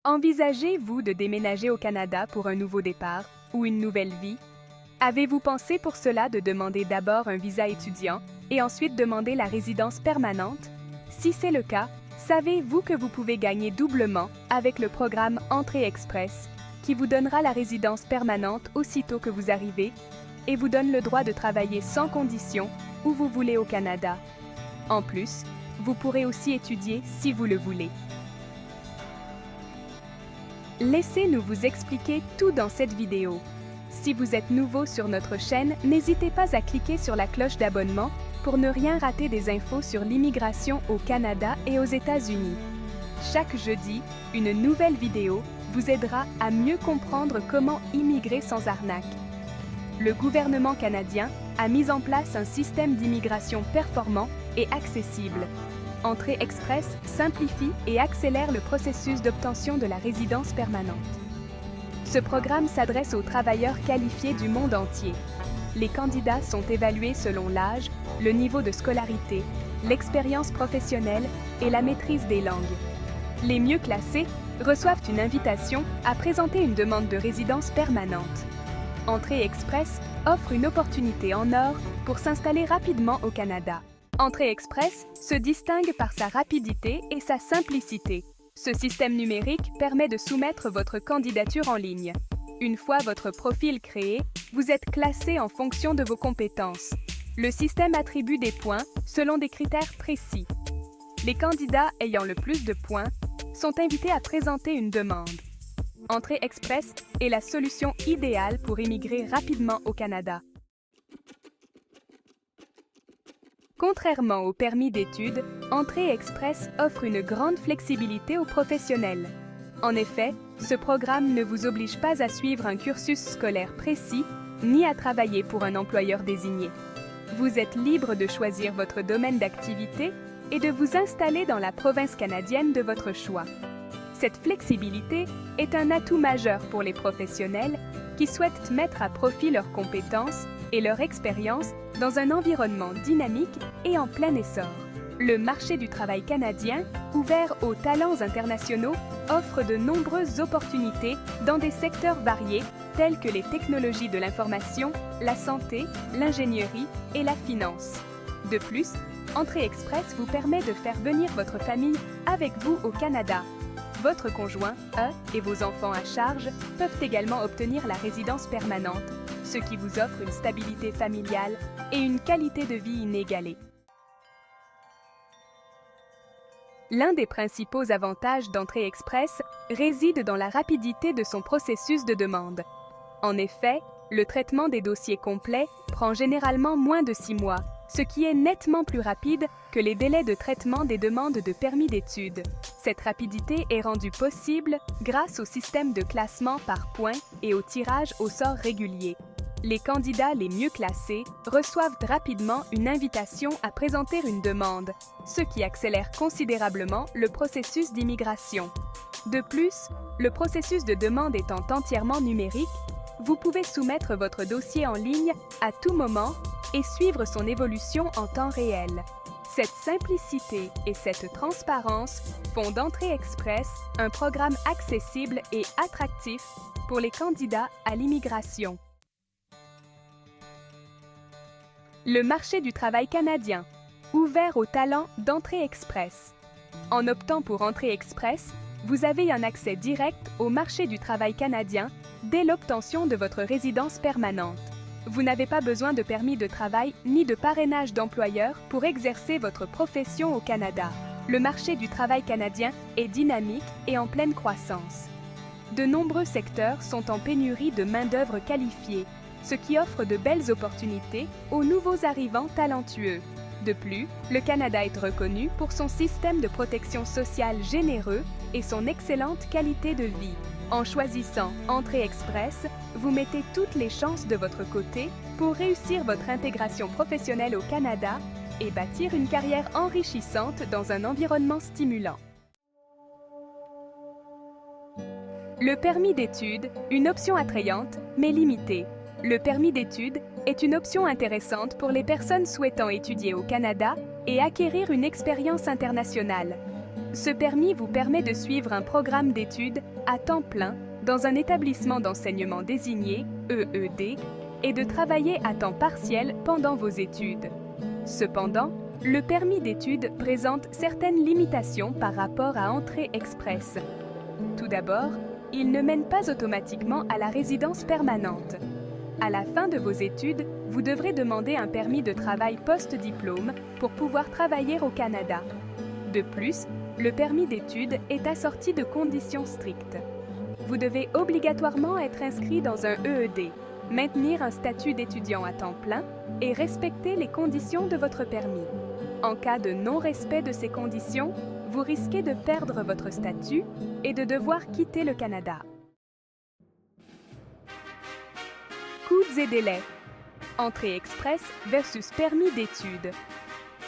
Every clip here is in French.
Envisagez-vous de déménager au Canada pour un nouveau départ ou une nouvelle vie? Avez-vous pensé pour cela de demander d'abord un visa étudiant et ensuite demander la résidence permanente? Si c'est le cas, savez-vous que vous pouvez gagner doublement avec le programme Entrée Express, qui vous donnera la résidence permanente aussitôt que vous arrivez et vous donne le droit de travailler sans condition où vous voulez au Canada. En plus, vous pourrez aussi étudier si vous le voulez. Laissez-nous vous expliquer tout dans cette vidéo. Si vous êtes nouveau sur notre chaîne, n'hésitez pas à cliquer sur la cloche d'abonnement pour ne rien rater des infos sur l'immigration au Canada et aux États-Unis. Chaque jeudi, une nouvelle vidéo vous aidera à mieux comprendre comment immigrer sans arnaque. Le gouvernement canadien a mis en place un système d'immigration performant et accessible. Entrée Express simplifie et accélère le processus d'obtention de la résidence permanente. Ce programme s'adresse aux travailleurs qualifiés du monde entier. Les candidats sont évalués selon l'âge, le niveau de scolarité, l'expérience professionnelle et la maîtrise des langues. Les mieux classés reçoivent une invitation à présenter une demande de résidence permanente. Entrée Express offre une opportunité en or pour s'installer rapidement au Canada. Entrée Express se distingue par sa rapidité et sa simplicité. Ce système numérique permet de soumettre votre candidature en ligne. Une fois votre profil créé, vous êtes classé en fonction de vos compétences. Le système attribue des points selon des critères précis. Les candidats ayant le plus de points sont invités à présenter une demande. Entrée Express est la solution idéale pour immigrer rapidement au Canada. Contrairement au permis d'études, Entrée Express offre une grande flexibilité aux professionnels. En effet, ce programme ne vous oblige pas à suivre un cursus scolaire précis, ni à travailler pour un employeur désigné. Vous êtes libre de choisir votre domaine d'activité et de vous installer dans la province canadienne de votre choix. Cette flexibilité est un atout majeur pour les professionnels qui souhaitent mettre à profit leurs compétences et leur expérience dans un environnement dynamique et en plein essor. Le marché du travail canadien, ouvert aux talents internationaux, offre de nombreuses opportunités dans des secteurs variés tels que les technologies de l'information, la santé, l'ingénierie et la finance. De plus, Entrée Express vous permet de faire venir votre famille avec vous au Canada. Votre conjoint, et vos enfants à charge peuvent également obtenir la résidence permanente, ce qui vous offre une stabilité familiale et une qualité de vie inégalée. L'un des principaux avantages d'Entrée Express réside dans la rapidité de son processus de demande. En effet, le traitement des dossiers complets prend généralement moins de 6 mois, ce qui est nettement plus rapide que les délais de traitement des demandes de permis d'études. Cette rapidité est rendue possible grâce au système de classement par points et au tirage au sort régulier. Les candidats les mieux classés reçoivent rapidement une invitation à présenter une demande, ce qui accélère considérablement le processus d'immigration. De plus, le processus de demande étant entièrement numérique, vous pouvez soumettre votre dossier en ligne à tout moment et suivre son évolution en temps réel. Cette simplicité et cette transparence font d'Entrée Express un programme accessible et attractif pour les candidats à l'immigration. Le marché du travail canadien, ouvert aux talents d'Entrée Express. En optant pour Entrée Express, vous avez un accès direct au marché du travail canadien dès l'obtention de votre résidence permanente. Vous n'avez pas besoin de permis de travail ni de parrainage d'employeur pour exercer votre profession au Canada. Le marché du travail canadien est dynamique et en pleine croissance. De nombreux secteurs sont en pénurie de main-d'œuvre qualifiée, ce qui offre de belles opportunités aux nouveaux arrivants talentueux. De plus, le Canada est reconnu pour son système de protection sociale généreux et son excellente qualité de vie. En choisissant Entrée Express, vous mettez toutes les chances de votre côté pour réussir votre intégration professionnelle au Canada et bâtir une carrière enrichissante dans un environnement stimulant. Le permis d'études, une option attrayante mais limitée. Le permis d'études est une option intéressante pour les personnes souhaitant étudier au Canada et acquérir une expérience internationale. Ce permis vous permet de suivre un programme d'études à temps plein dans un établissement d'enseignement désigné, EED, et de travailler à temps partiel pendant vos études. Cependant, le permis d'études présente certaines limitations par rapport à Entrée Express. Tout d'abord, il ne mène pas automatiquement à la résidence permanente. À la fin de vos études, vous devrez demander un permis de travail post-diplôme pour pouvoir travailler au Canada. De plus, le permis d'études est assorti de conditions strictes. Vous devez obligatoirement être inscrit dans un EED, maintenir un statut d'étudiant à temps plein et respecter les conditions de votre permis. En cas de non-respect de ces conditions, vous risquez de perdre votre statut et de devoir quitter le Canada. Coûts et délais. Entrée express versus permis d'études.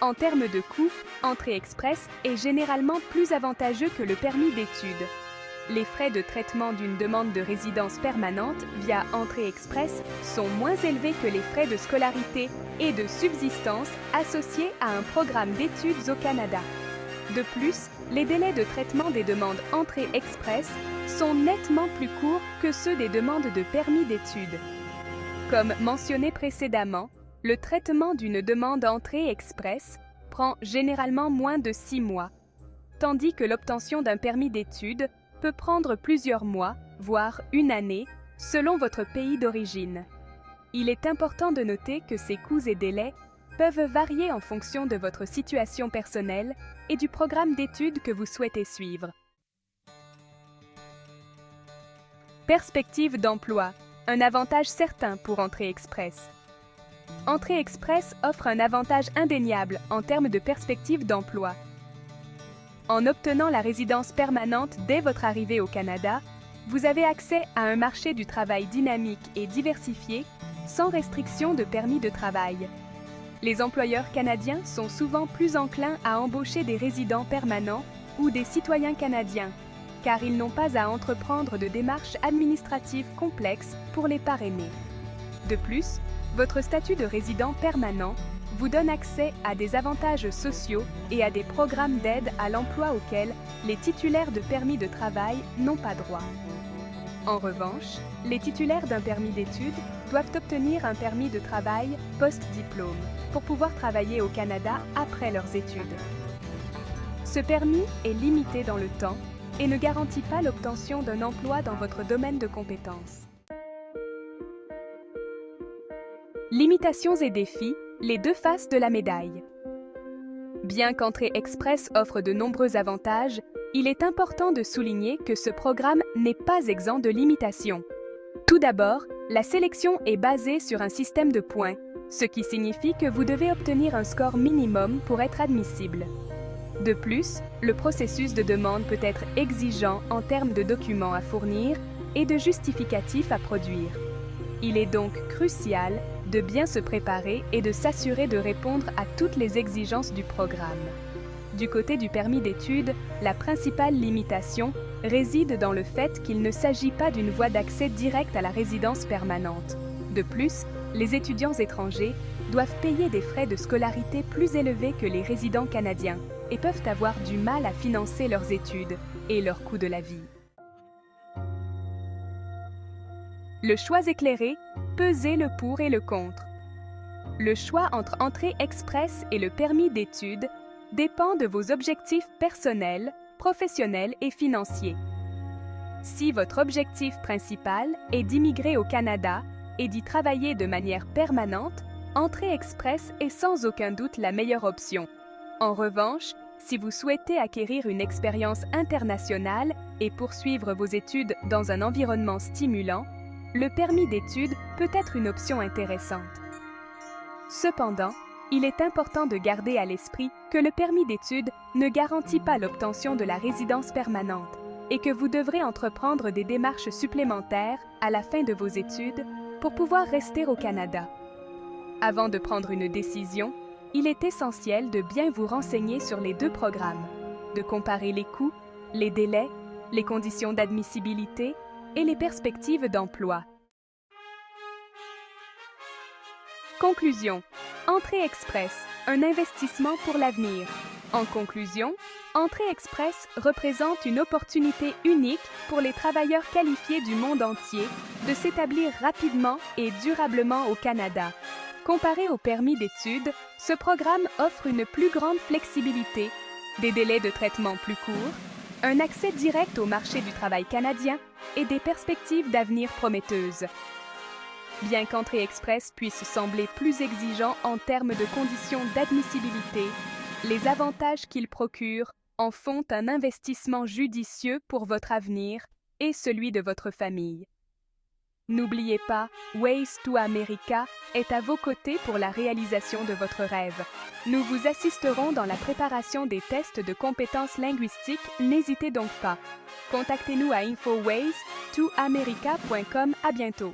En termes de coûts, Entrée express est généralement plus avantageux que le permis d'études. Les frais de traitement d'une demande de résidence permanente via Entrée express sont moins élevés que les frais de scolarité et de subsistance associés à un programme d'études au Canada. De plus, les délais de traitement des demandes Entrée express sont nettement plus courts que ceux des demandes de permis d'études. Comme mentionné précédemment, le traitement d'une demande Entrée express prend généralement moins de 6 mois, tandis que l'obtention d'un permis d'études peut prendre plusieurs mois, voire une année, selon votre pays d'origine. Il est important de noter que ces coûts et délais peuvent varier en fonction de votre situation personnelle et du programme d'études que vous souhaitez suivre. Perspective d'emploi, un avantage certain pour Entrée express. Entrée express offre un avantage indéniable en termes de perspective d'emploi. En obtenant la résidence permanente dès votre arrivée au Canada, vous avez accès à un marché du travail dynamique et diversifié, sans restriction de permis de travail. Les employeurs canadiens sont souvent plus enclins à embaucher des résidents permanents ou des citoyens canadiens, car ils n'ont pas à entreprendre de démarches administratives complexes pour les parrainer. De plus, votre statut de résident permanent vous donne accès à des avantages sociaux et à des programmes d'aide à l'emploi auxquels les titulaires de permis de travail n'ont pas droit. En revanche, les titulaires d'un permis d'études doivent obtenir un permis de travail post-diplôme pour pouvoir travailler au Canada après leurs études. Ce permis est limité dans le temps et ne garantit pas l'obtention d'un emploi dans votre domaine de compétences. Limitations et défis, les deux faces de la médaille. Bien qu'Entrée express offre de nombreux avantages, il est important de souligner que ce programme n'est pas exempt de limitations. Tout d'abord, la sélection est basée sur un système de points, ce qui signifie que vous devez obtenir un score minimum pour être admissible. De plus, le processus de demande peut être exigeant en termes de documents à fournir et de justificatifs à produire. Il est donc crucial de bien se préparer et de s'assurer de répondre à toutes les exigences du programme. Du côté du permis d'études, la principale limitation réside dans le fait qu'il ne s'agit pas d'une voie d'accès directe à la résidence permanente. De plus, les étudiants étrangers doivent payer des frais de scolarité plus élevés que les résidents canadiens et peuvent avoir du mal à financer leurs études et leur coût de la vie. Le choix éclairé, pesez le pour et le contre. Le choix entre Entrée express et le permis d'études dépend de vos objectifs personnels, professionnels et financiers. Si votre objectif principal est d'immigrer au Canada et d'y travailler de manière permanente, Entrée express est sans aucun doute la meilleure option. En revanche, si vous souhaitez acquérir une expérience internationale et poursuivre vos études dans un environnement stimulant, le permis d'études peut être une option intéressante. Cependant, il est important de garder à l'esprit que le permis d'études ne garantit pas l'obtention de la résidence permanente et que vous devrez entreprendre des démarches supplémentaires à la fin de vos études pour pouvoir rester au Canada. Avant de prendre une décision, il est essentiel de bien vous renseigner sur les deux programmes, de comparer les coûts, les délais, les conditions d'admissibilité et les perspectives d'emploi. Conclusion. Entrée express, un investissement pour l'avenir. En conclusion, Entrée Express représente une opportunité unique pour les travailleurs qualifiés du monde entier de s'établir rapidement et durablement au Canada. Comparé au permis d'études, ce programme offre une plus grande flexibilité, des délais de traitement plus courts, un accès direct au marché du travail canadien et des perspectives d'avenir prometteuses. Bien qu'Entrée Express puisse sembler plus exigeant en termes de conditions d'admissibilité, les avantages qu'il procure en font un investissement judicieux pour votre avenir et celui de votre famille. N'oubliez pas, Ways to America est à vos côtés pour la réalisation de votre rêve. Nous vous assisterons dans la préparation des tests de compétences linguistiques, n'hésitez donc pas. Contactez-nous à infoways2america.com. À bientôt.